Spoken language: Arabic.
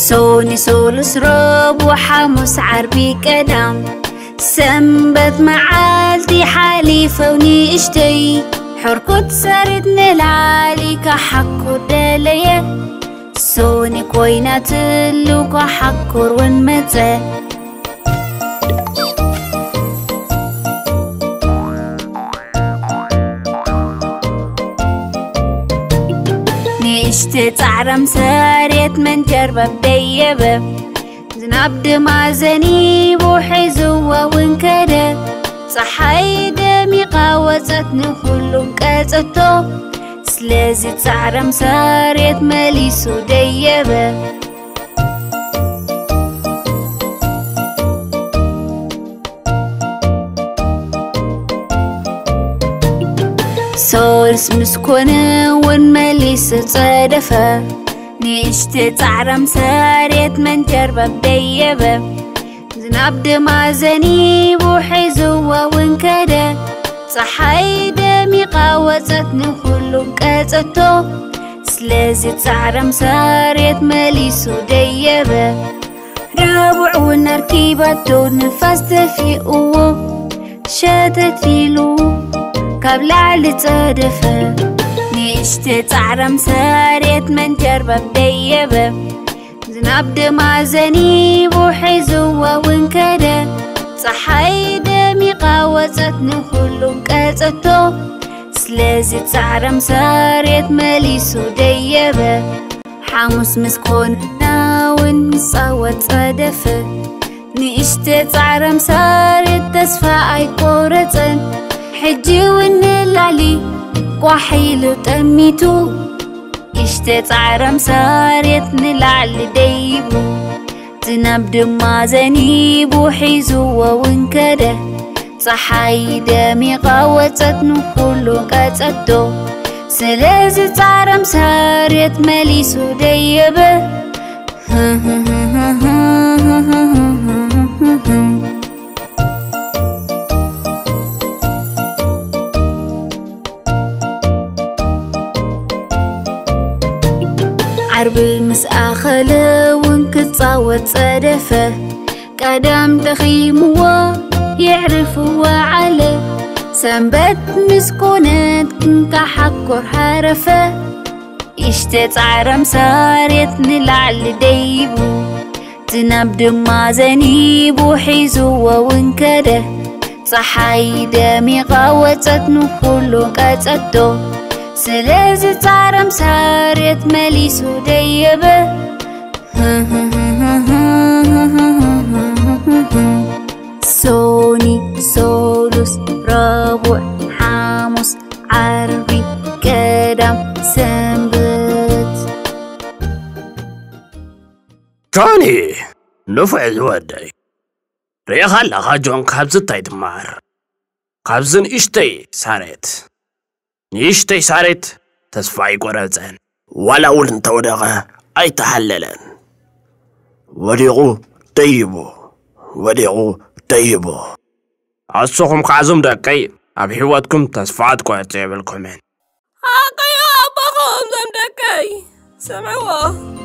سوني سولس ربع حمص عربي قدام سنبت معالتي حليفة ونشتي حركت سرد نلعالي كحكو دالية سوني كوينات اللو كحكور ونمتة نشتي تعرم ساريت من جربة بديبة زناب دمازني بوحي زوا ونكده صحاي دمي قاوزتني كلهم كاتتو سلازي تعرم ساريت مليسو ديبة سورس مسكونة ونمليس تصادفة نشتي تعرم ساريت من جربة بديبة زناب دمازني بوحي زوا ونكده صحاي دمي قاوزتني كلهم كاتتو سلازي تعرم ساريت مليسو ديبة رابع ونركيباتو نفاس تفيقو شاتت فيلو قبل على تصادفة نشتي تعرم ساريت من جربة بديبة زناب دمازني بوحي زوا ونكده صحاي دمي قاوزتني كلهم كاتتو سلازي تعرم ساريت مليسو ديبة حاموس مسكوننا ونصوت صادفة نشتي تعرم ساريت تسفى اي قورتن حجي ونلعلي وحيلو تميتو اشتي تعرم ساريت نلعلي ديبو زناب دمازني بوحي زوا ونكده صحاي دمي قاوزتنو كلو كاتتو سلازي تعرم ساريت مليسو ديبه عربي مسأخلة ونكتصاوت صدفة قدام دخيموا يعرفوا على سنبت مسكونات كنك حكور حرفة اشتي تعرم ساريت نلعل ديبو زناب دمازني بوحي زوا ونكده صحاي دمي قاوزتنو كلو كاتتو سلازي تعرم ساريت مليسو ديبة سوني سولوس رابع حاموس عربي قدام سنبت جوني نفعل ودي ريخ لغا جون خبز تايد مار خبزن اشتي ساريت نيشتي ساريت تسفاي قرزن ولا ولن تودغه اي تحللن وديغو طيبو عصوكم كعزم دكاي اب حيواتكم تسفات قوات يبلكم حقا يا ابا زم دكاي سمعوا